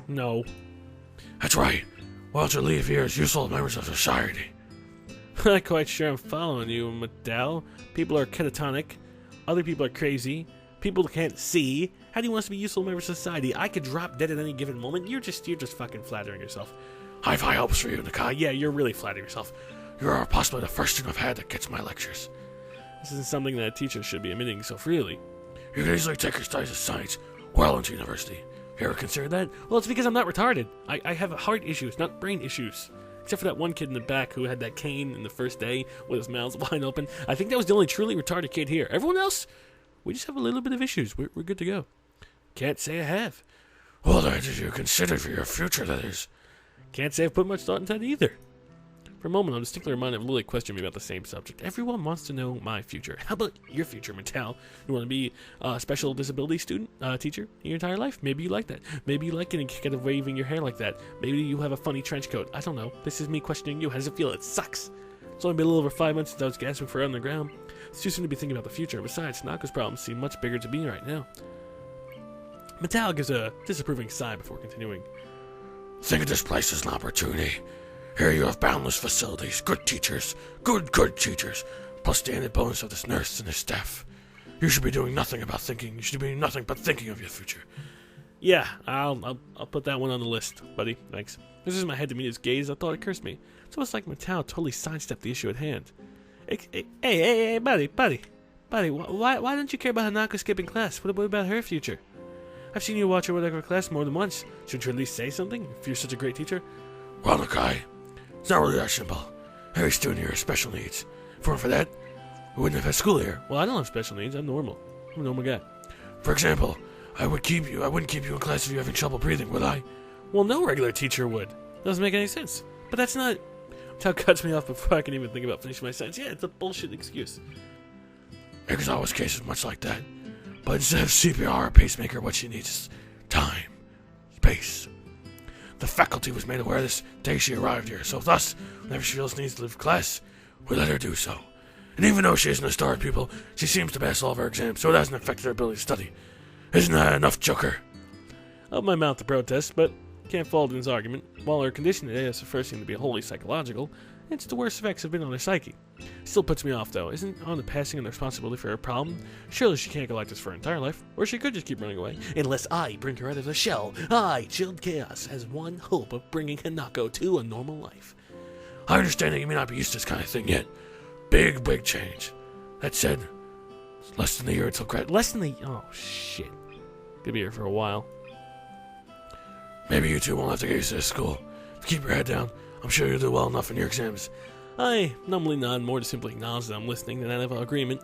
No. That's right. Why don't you leave here as useful members of society? I'm not quite sure I'm following you, Matao. People are catatonic. Other people are crazy. People can't see. How do you want us to be useful members of society? I could drop dead at any given moment. You're just fucking flattering yourself. I have high hopes for you, Nakai. Yeah, you're really flattering yourself. You're possibly the first student I've had that gets my lectures. This isn't something that a teacher should be admitting so freely. You can easily take your studies of science well into university. You ever consider that? Well, it's because I'm not retarded. I have heart issues, not brain issues. Except for that one kid in the back who had that cane in the first day with his mouth wide open. I think that was the only truly retarded kid here. Everyone else, we just have a little bit of issues. We're good to go. Can't say I have. Well, then, did you consider for your future, that is? Can't say I've put much thought into that either. For a moment, I'm distinctly reminded of Lily questioning me about the same subject. Everyone wants to know my future. How about your future, Matao? You want to be a special disability student, teacher, your entire life? Maybe you like that. Maybe you like getting a kick out of waving your hair like that. Maybe you have a funny trench coat. I don't know. This is me questioning you. How does it feel? It sucks. It's only been a little over 5 months since I was gasping for air on the ground. It's too soon to be thinking about the future. Besides, Nako's problems seem much bigger to me right now. Matao gives a disapproving sigh before continuing. Think of this place as an opportunity. Here you have boundless facilities, good teachers, good teachers, plus the added bonus of this nurse and his staff. You should be doing nothing about thinking. You should be doing nothing but thinking of your future. Yeah, I'll put that one on the list, buddy. Thanks. This is my head to meet his gaze. I thought it cursed me. It's almost like Matao totally sidestepped the issue at hand. Hey, buddy. Why don't you care about Hanako skipping class? What about her future? I've seen you watch her with her class more than once. Shouldn't you at least say something if you're such a great teacher? Well, Nakai, it's not really that simple. Every student here has special needs. If it weren't for that, we wouldn't have had school here. Well, I don't have special needs. I'm normal. I'm a normal guy. For example, I wouldn't keep you in class if you're having trouble breathing, would I? Well, no regular teacher would. Doesn't make any sense. But that's not... Matao cuts me off before I can even think about finishing my sentence. Yeah, it's a bullshit excuse. There's always cases much like that. But instead of CPR or pacemaker, what she needs is time, space. The faculty was made aware this day she arrived here, so thus, whenever she feels needs to leave class, we let her do so. And even though she isn't a star pupil, she seems to pass all of her exams, so it hasn't affected her ability to study. Isn't that enough, Joker? Open my mouth to protest, but can't fault in his argument. While her condition today is the first seem to be wholly psychological, it's the worst effects have been on her psyche. Still puts me off, though. Isn't on the passing on the responsibility for her problem? Surely she can't go like this for her entire life, or she could just keep running away. Unless I bring her out of the shell. I, Chilled Chaos, has one hope of bringing Hanako to a normal life. I understand that you may not be used to this kind of thing yet. Big change. That said, it's less than a year until grad. Oh, shit. Gonna be here for a while. Maybe you two won't have to get used to this school. Keep your head down. I'm sure you'll do well enough in your exams. I numbly nod more to simply acknowledge that I'm listening than out of agreement.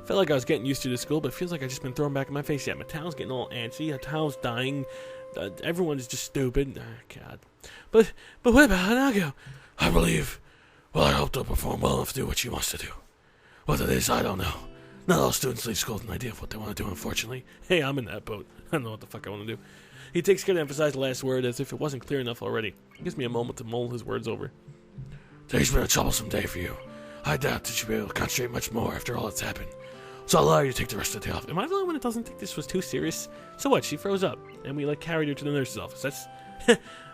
Felt like I was getting used to this school, but it feels like I've just been thrown back in my face yet. Matao's getting all antsy, Matao's dying, everyone's just stupid. God. But what about Hanako? I hope they'll perform well enough to do what she wants to do. What it is, I don't know. Not all students leave school with an idea of what they want to do, unfortunately. Hey, I'm in that boat. I don't know what the fuck I want to do. He takes care to emphasize the last word as if it wasn't clear enough already. It gives me a moment to mull his words over. Today's been a troublesome day for you. I doubt that you'll be able to concentrate much more after all that's happened. So I'll allow you to take the rest of the day off. Am I the only one that doesn't think this was too serious? So what? She froze up, and we carried her to the nurse's office. That's...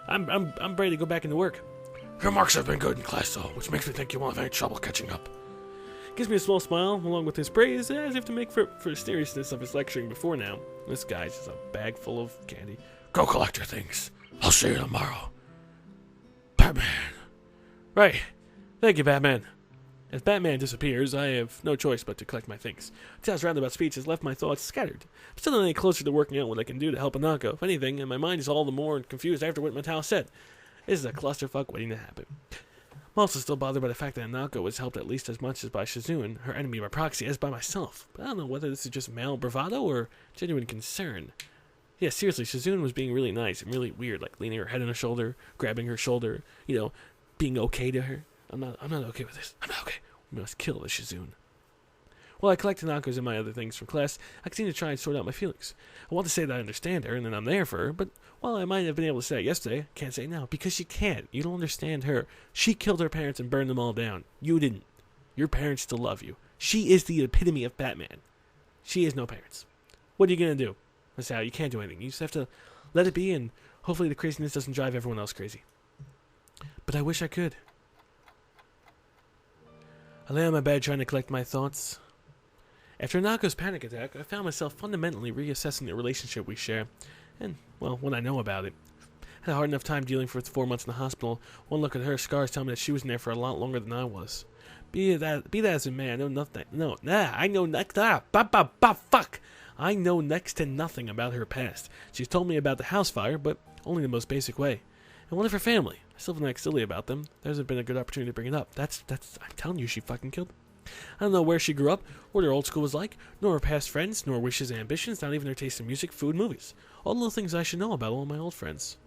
I'm ready to go back into work. Your marks have been good in class, though, which makes me think you won't have any trouble catching up. Gives me a small smile, along with his praise, as if to make for the seriousness of his lecturing before now. This guy's just a bag full of candy. Go collect your things. I'll see you tomorrow. Batman. Right. Thank you, Batman. As Batman disappears, I have no choice but to collect my things. Tao's roundabout speech has left my thoughts scattered. I'm still not any closer to working out what I can do to help Hanako. If anything, and my mind is all the more confused after what Tao said. This is a clusterfuck waiting to happen. I'm also still bothered by the fact that Hanako was helped at least as much as by Shizune, her enemy by proxy, as by myself. But I don't know whether this is just male bravado or genuine concern. Yeah, seriously, Shizune was being really nice and really weird, like leaning her head on her shoulder, grabbing her shoulder, being okay to her. I'm not okay with this. I'm not okay. We must kill the Shizune. While I collect Hanako's and my other things from class, I continue to try and sort out my feelings. I want to say that I understand her and that I'm there for her, but while I might have been able to say it yesterday, I can't say it now, because she can't. You don't understand her. She killed her parents and burned them all down. You didn't. Your parents still love you. She is the epitome of Batman. She has no parents. What are you going to do? That's how you can't do anything. You just have to let it be, and hopefully the craziness doesn't drive everyone else crazy. But I wish I could. I lay on my bed trying to collect my thoughts. After Hanako's panic attack, I found myself fundamentally reassessing the relationship we share, and, well, what I know about it. I had a hard enough time dealing with 4 months in the hospital. One look at her scars tell me that she was in there for a lot longer than I was. Be that as it may, I know nothing. Fuck! I know next to nothing about her past. She's told me about the house fire, but only the most basic way. And one of her family. I still feel like silly about them. There hasn't been a good opportunity to bring it up. That's. I'm telling you, she fucking killed them. I don't know where she grew up, what her old school was like, nor her past friends, nor wishes and ambitions, not even her taste in music, food, movies. All the little things I should know about all my old friends.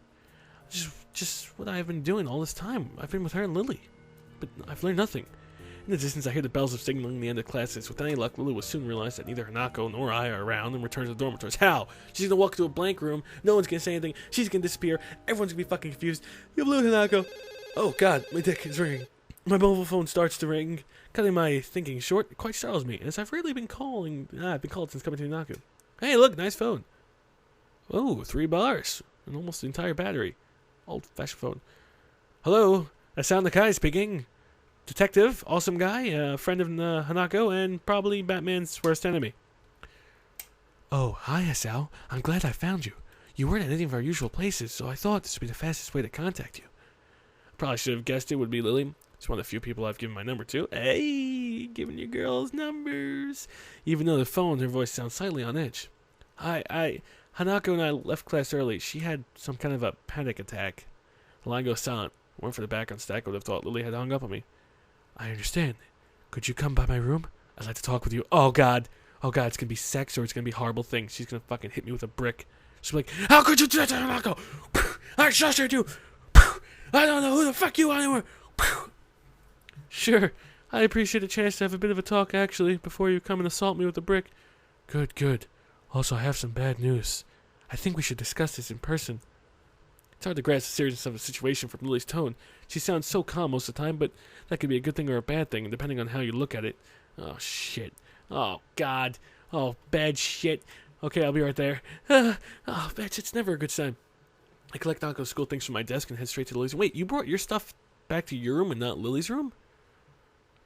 Just what I've been doing all this time. I've been with her and Lily. But I've learned nothing. In the distance, I hear the bells of signaling the end of classes. With any luck, Lily will soon realize that neither Hanako nor I are around and return to the dormitories. How? She's gonna walk into a blank room, no one's gonna say anything, she's gonna disappear, everyone's gonna be fucking confused. You blew Hanako. Oh god, my dick is ringing. My mobile phone starts to ring. Cutting my thinking short, it quite startles me, as I've really been calling. I've been called since coming to Hanaku. Hey, look, nice phone. Oh, $3. And almost the entire battery. Old-fashioned phone. Hello, Hisao Nakai speaking. Detective, awesome guy, friend of Hanako, and probably Batman's worst enemy. Oh, hi, Hisao. I'm glad I found you. You weren't at any of our usual places, so I thought this would be the fastest way to contact you. Probably should have guessed it would be Lily. She's one of the few people I've given my number to. Hey, giving your girls numbers. Even though the phone, her voice sounds slightly on edge. Hanako and I left class early. She had some kind of a panic attack. The line goes silent. If it weren't for the background stack, I would have thought Lily had hung up on me. I understand. Could you come by my room? I'd like to talk with you. Oh, God. Oh, God, it's going to be sex or it's going to be horrible things. She's going to fucking hit me with a brick. She's like, how could you do that to Hanako? I trusted you. I don't know who the fuck you are anymore. Sure. I appreciate a chance to have a bit of a talk, actually, before you come and assault me with a brick. Good, good. Also, I have some bad news. I think we should discuss this in person. It's hard to grasp the seriousness of the situation from Lily's tone. She sounds so calm most of the time, but that could be a good thing or a bad thing, depending on how you look at it. Oh, shit. Oh, God. Oh, bad shit. Okay, I'll be right there. Bitch, it's never a good sign. I collect Nako's school things from my desk and head straight to Lily's. Wait, you brought your stuff back to your room and not Lily's room?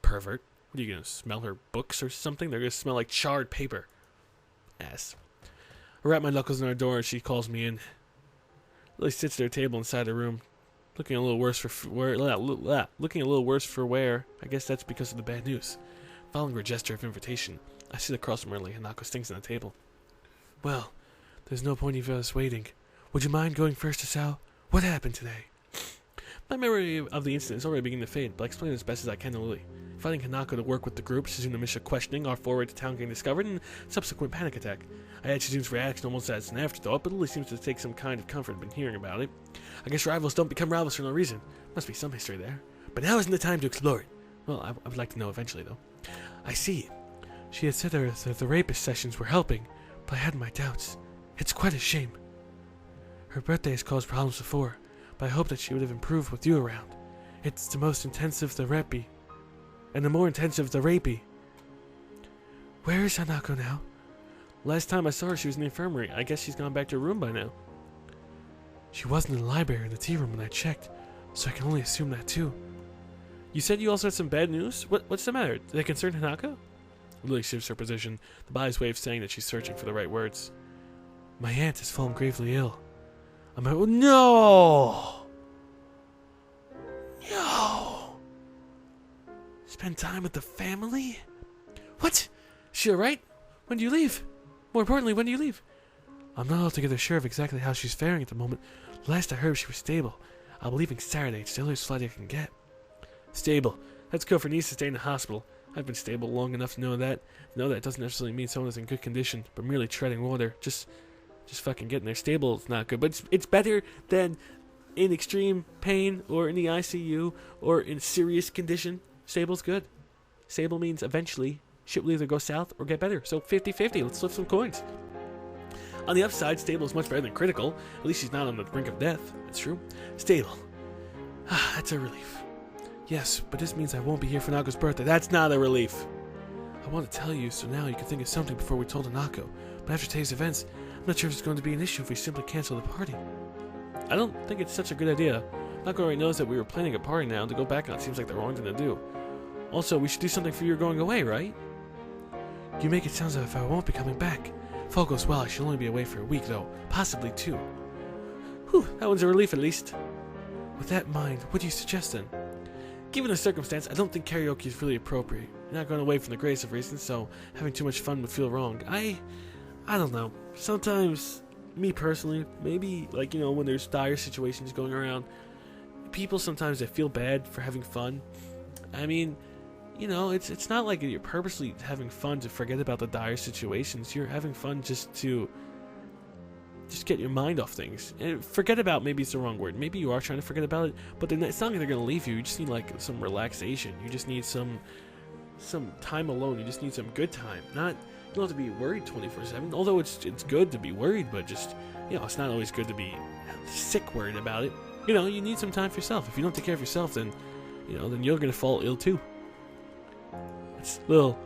Pervert. What are you going to smell her books or something? They're going to smell like charred paper. Ass. I wrap my knuckles in her door and she calls me in. Lily sits at her table inside the room, looking a little worse for wear. I guess that's because of the bad news. Following her gesture of invitation, I sit across from her and lay Hanako's things on the table. Well, there's no point in us waiting. Would you mind going first, Hisao? What happened today? My memory of the incident is already beginning to fade, but I explain as best as I can to Lily. Finding Hanako to work with the group, Shizune Misha questioning, our forward to town getting discovered, and subsequent panic attack. I had Shizune's reaction almost as an afterthought, but Lily seems to take some kind of comfort in hearing about it. I guess rivals don't become rivals for no reason. Must be some history there. But now isn't the time to explore it. Well, I would like to know eventually, though. I see. She had said that the rapist sessions were helping, but I had my doubts. It's quite a shame. Her birthday has caused problems before, but I hope that she would have improved with you around. It's the most intensive the rapey. And the more intensive the rapey. Where is Hanako now? Last time I saw her, she was in the infirmary. I guess she's gone back to her room by now. She wasn't in the library or in the tea room when I checked. so I can only assume that too. You said you also had some bad news? What's the matter? Did they concern Hanako? Lily shifts her position, the body's way of saying that she's searching for the right words. My aunt has fallen gravely ill. No! No! Spend time with the family? What? Is she alright? When do you leave? More importantly, when do you leave? I'm not altogether sure of exactly how she's faring at the moment. Last I heard, she was stable. I'll be leaving Saturday. It's the earliest flight I can get. Stable. That's code for needs to stay in the hospital. I've been stable long enough to know that. It doesn't necessarily mean someone is in good condition, but merely treading water. Just fucking getting there. Stable is not good, but it's better than in extreme pain or in the ICU or in serious condition. Stable's good. Stable means eventually shit will either go south or get better. So 50-50. Let's flip some coins. On the upside, stable is much better than critical. At least she's not on the brink of death. That's true. Stable. That's a relief. Yes, but this means I won't be here for Nako's birthday. That's not a relief. I want to tell you so now you can think of something before we told Hanako. But after today's events, I'm not sure if it's going to be an issue if we simply cancel the party. I don't think it's such a good idea. Hanako already knows that we were planning a party now, and to go back on it seems like the wrong thing to do. Also, we should do something for your going away, right? You make it sound as if I won't be coming back. If all goes well, I should only be away for a week, though. Possibly 2. Whew, that one's a relief at least. With that in mind, what do you suggest then? Given the circumstance, I don't think karaoke is really appropriate. You're not going away from the greatest of reasons, so having too much fun would feel wrong. I don't know. Sometimes, me personally, maybe, like, when there's dire situations going around, people sometimes they feel bad for having fun. I mean, it's not like you're purposely having fun to forget about the dire situations. You're having fun just to get your mind off things. And forget about, maybe it's the wrong word. Maybe you are trying to forget about it, but then it's not like they're going to leave you. You just need, like, some relaxation. You just need some time alone. You just need some good time. You don't have to be worried 24/7. Although it's good to be worried, but just, it's not always good to be sick worried about it. You need some time for yourself. If you don't take care of yourself, then you're going to fall ill too. It's little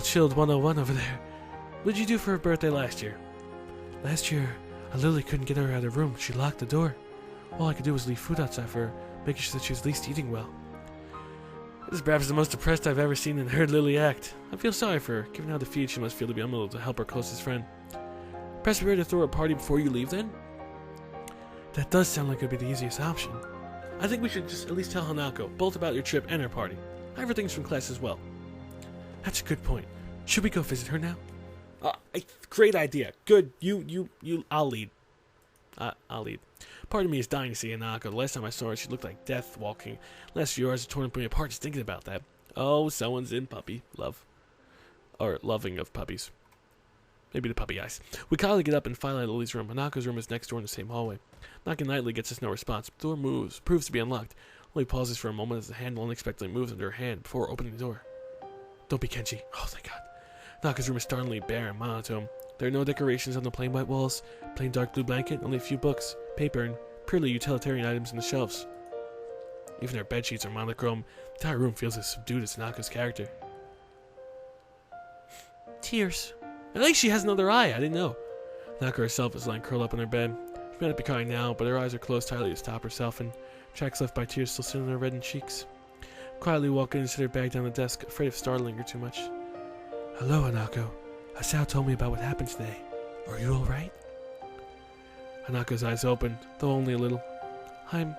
chilled 101 over there. What did you do for her birthday last year? Last year, I literally couldn't get her out of the room. She locked the door. All I could do was leave food outside for her, making sure that she was at least eating well. This is perhaps the most depressed I've ever seen and heard Lily act. I feel sorry for her, given how defeated she must feel to be unable to help her closest friend. Perhaps we're to throw a party before you leave then? That does sound like it would be the easiest option. I think we should just at least tell Hanako, both about your trip and her party. I have things from class as well. That's a good point. Should we go visit her now? Great idea. Good. I'll lead. I'll lead. Part of me is dying to see Hanako. The last time I saw her, she looked like death walking. Last few hours have torn me apart just thinking about that. Oh, someone's in puppy love. Or loving of puppies. Maybe the puppy eyes. We calmly get up and file out of Lily's room. Hanako's room is next door in the same hallway. Knocking lightly gets us no response. The door proves to be unlocked. Lily pauses for a moment as the handle unexpectedly moves under her hand before opening the door. Don't be Kenji. Oh, thank God. Hanaka's room is startlingly bare and monotone. There are no decorations on the plain white walls, plain dark blue blanket, only a few books, paper, and purely utilitarian items on the shelves. Even her bedsheets are monochrome. The entire room feels as subdued as Hanaka's character. Tears. At least she has another eye. I didn't know. Hanako herself is lying curled up in her bed. She may not be crying now, but her eyes are closed tightly to stop herself, and tracks left by tears still sit on her reddened cheeks. Quietly walk in and set her bag down the desk, afraid of startling her too much. Hello, Hanako. Hisao told me about what happened today. Are you alright? Hanako's eyes open, though only a little. I'm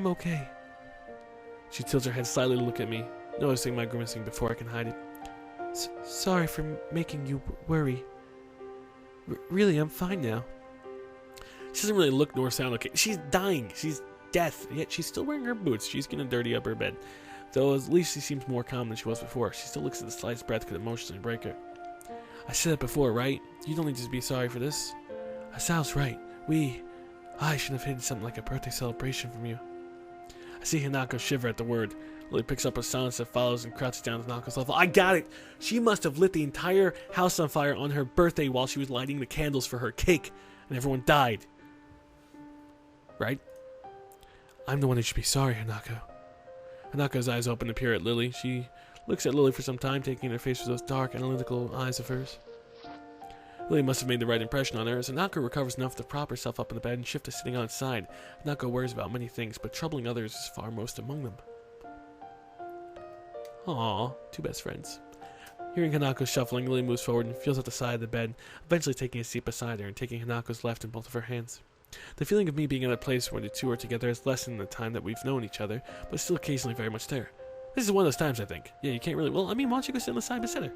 okay. She tilts her head slightly to look at me, noticing my grimacing before I can hide it. Sorry for making you worry. Really, I'm fine now. She doesn't really look nor sound okay. She's dying. She's death. Yet she's still wearing her boots. She's gonna dirty up her bed. Though at least she seems more calm than she was before. She still looks at the slightest breath could emotionally break her. I said it before, right? You don't need to be sorry for this. Hisao's right. I should have hidden something like a birthday celebration from you. I see Hanako shiver at the word. Lily picks up a silence that follows and crouches down to Hanako's level. I got it! She must have lit the entire house on fire on her birthday while she was lighting the candles for her cake, and everyone died. Right? I'm the one who should be sorry, Hanako. Hanako's eyes open to peer at Lily. She looks at Lily for some time, taking in her face with those dark, analytical eyes of hers. Lily must have made the right impression on her, as Hanako recovers enough to prop herself up in the bed and shift to sitting on its side. Hanako worries about many things, but troubling others is foremost among them. Aww, two best friends. Hearing Hanako shuffling, Lily moves forward and feels at the side of the bed, eventually taking a seat beside her and taking Hanako's left in both of her hands. The feeling of me being in a place where the two are together has lessened in the time that we've known each other, but still occasionally very much there. This is one of those times, I think. Yeah, you can't really... Well, I mean, why don't you go sit on the side beside her?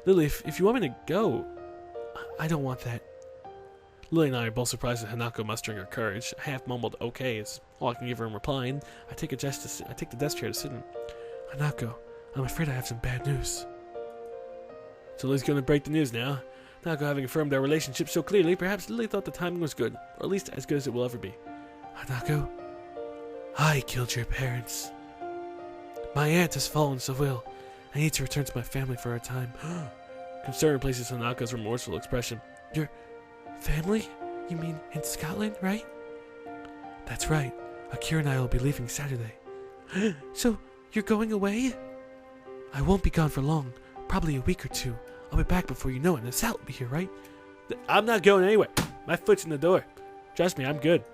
Lily, if you want me to go... I don't want that. Lily and I are both surprised at Hanako mustering her courage. A half-mumbled okay is all I can give her in reply, and I take the desk chair to sit in. Hanako, I'm afraid I have some bad news. So Lily's going to break the news now. Hanako having affirmed our relationship so clearly, perhaps Lily thought the timing was good, or at least as good as it will ever be. Hanako, I killed your parents. My aunt has fallen so ill. I need to return to my family for a time. Concern replaces Hanako's remorseful expression. Your family? You mean in Scotland, right? That's right. Akira and I will be leaving Saturday. So, you're going away? I won't be gone for long. Probably a week or two. I'll be back before you know it, and Sal will be here, right? I'm not going anywhere. My foot's in the door. Trust me, I'm good.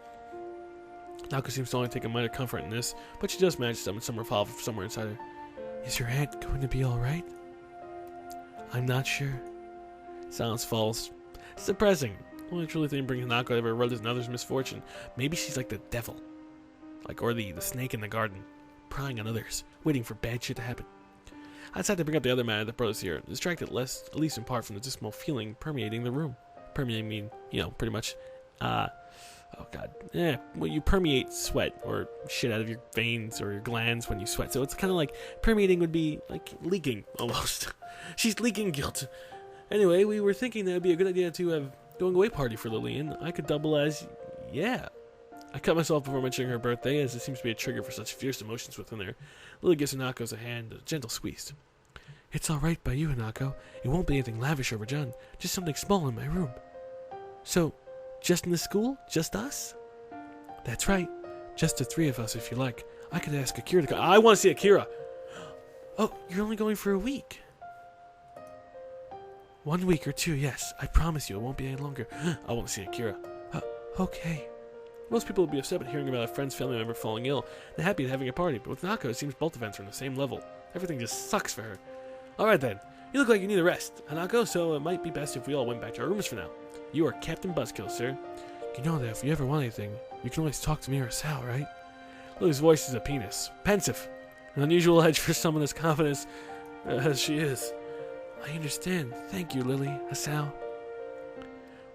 Hanako seems to only take a minor comfort in this, but she does manage to summon some resolve from somewhere inside her. Is your aunt going to be alright? I'm not sure. Silence falls. It's depressing. The only truly thing bringing Hanako ever wrote is another's misfortune. Maybe she's like the devil. Or the snake in the garden. Prying on others. Waiting for bad shit to happen. I decided to bring up the other matter that brought us here. Distracted less, at least in part, from the dismal feeling permeating the room. Permeating mean, pretty much, oh god. Well, you permeate sweat or shit out of your veins or your glands when you sweat. So it's kind of like, permeating would be like leaking, almost. She's leaking guilt. Anyway, we were thinking that it would be a good idea to have going away party for Lily, and I could double as, yeah. I cut myself before mentioning her birthday, as it seems to be a trigger for such fierce emotions within her. Lily gives Hanako's a hand, a gentle squeeze. It's alright by you, Hanako. It won't be anything lavish or overdone, just something small in my room. So, just in the school? Just us? That's right. Just the three of us, if you like. I could ask Akira to go. I want to see Akira! Oh, you're only going for a week. 1 week or two, yes. I promise you it won't be any longer. I want to see Akira. Okay. Most people would be upset at hearing about a friend's family member falling ill and happy at having a party, but with Hanako it seems both events are on the same level. Everything just sucks for her. Alright then, you look like you need a rest, Hanako, so it might be best if we all went back to our rooms for now. You are Captain Buzzkill, sir. You know that if you ever want anything, you can always talk to me or Sal, right? Lily's voice is a penis. Pensive. An unusual edge for someone as confident as she is. I understand. Thank you, Lily, Hisao.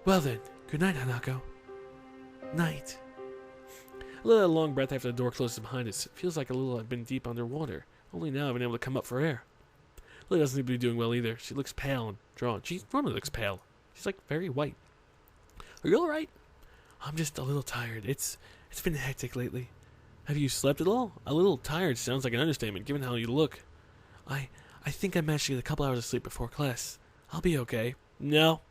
Well then, good night, Hanako. Night. I let out a long breath after the door closes behind us. It feels like I've been deep underwater. Only now I've been able to come up for air. Lily doesn't seem to be doing well either. She looks pale and drawn. She normally looks pale. She's like very white. Are you alright? I'm just a little tired. It's been hectic lately. Have you slept at all? A little tired sounds like an understatement given how you look. I think I managed to get a couple hours of sleep before class. I'll be okay. Nope.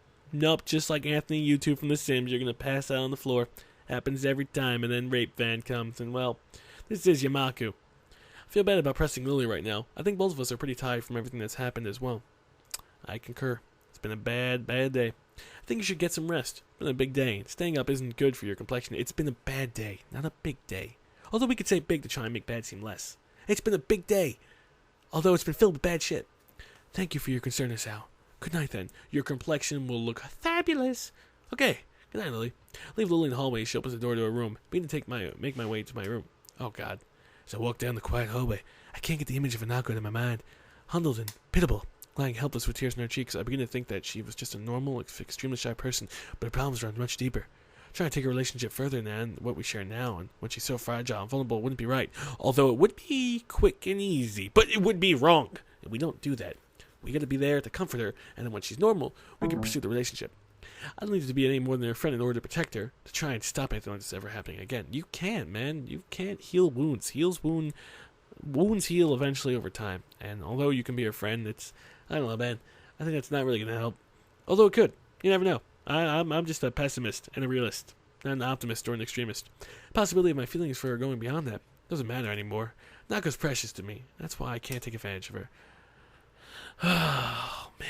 Just like Anthony, you two from The Sims, you're gonna pass out on the floor. Happens every time, and then rape van comes, and well, this is Yamaku. I feel bad about pressing Lily right now. I think both of us are pretty tired from everything that's happened as well. I concur. It's been a bad day. I think you should get some rest. It's been a big day, and staying up isn't good for your complexion. It's been a bad day, not a big day. Although we could say big to try and make bad seem less. It's been a big day, although it's been filled with bad shit. Thank you for your concern, Hisao. Good night, then. Your complexion will look fabulous. Okay. Good night, Lily. Leave Lily in the hallway as she opens the door to her room. Meaning to make my way to my room. Oh, God. As I walk down the quiet hallway, I can't get the image of Hanako in my mind. Huddled and pitiable, lying helpless with tears in her cheeks, I begin to think that she was just a normal, extremely shy person, but her problems run much deeper. Trying to take a relationship further than what we share now, and when she's so fragile and vulnerable, wouldn't be right. Although it would be quick and easy, but it would be wrong. And we don't do that. We gotta be there to comfort her, and then when she's normal, we can pursue the relationship. I don't need to be any more than her friend in order to protect her, to try and stop anything like this ever happening again. You can, man. You can't heal wounds. Wounds heal eventually over time. And although you can be her friend, I don't know, man. I think that's not really gonna help. Although it could. You never know. I'm just a pessimist and a realist. Not an optimist or an extremist. Possibility of my feelings for her going beyond that doesn't matter anymore. Naka's precious to me. That's why I can't take advantage of her. Oh, man.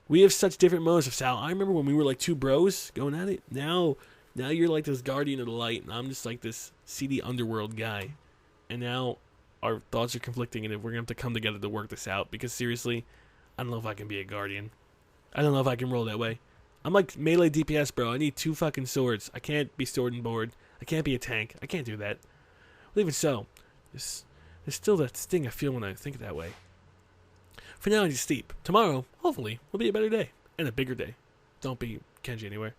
We have such different modes of Sal. I remember when we were like two bros going at it. Now you're like this guardian of the light, and I'm just like this seedy underworld guy. And now our thoughts are conflicting, and we're gonna have to come together to work this out. Because seriously, I don't know if I can be a guardian. I don't know if I can roll that way. I'm like melee DPS, bro. I need 2 fucking swords. I can't be sword and board. I can't be a tank. I can't do that. But even so, there's still that sting I feel when I think that way. For now, I just sleep. Tomorrow, hopefully, will be a better day. And a bigger day. Don't be Kenji anywhere.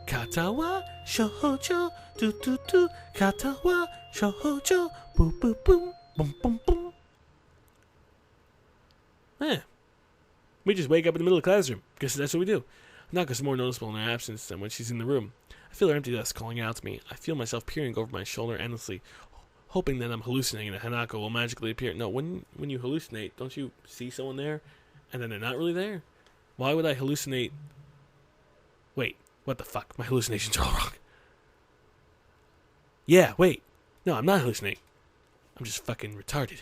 Katawa Shoujo, do do do. Katawa Shoujo, boom boom boom, boom boom boom. We just wake up in the middle of the classroom, because that's what we do. Not because it's more noticeable in her absence than when she's in the room. I feel her empty desk calling out to me. I feel myself peering over my shoulder endlessly, hoping that I'm hallucinating and Hanako will magically appear. No, when you hallucinate, don't you see someone there, and then they're not really there? Why would I hallucinate? Wait, what the fuck? My hallucinations are all wrong. Yeah, wait. No, I'm not hallucinating. I'm just fucking retarded.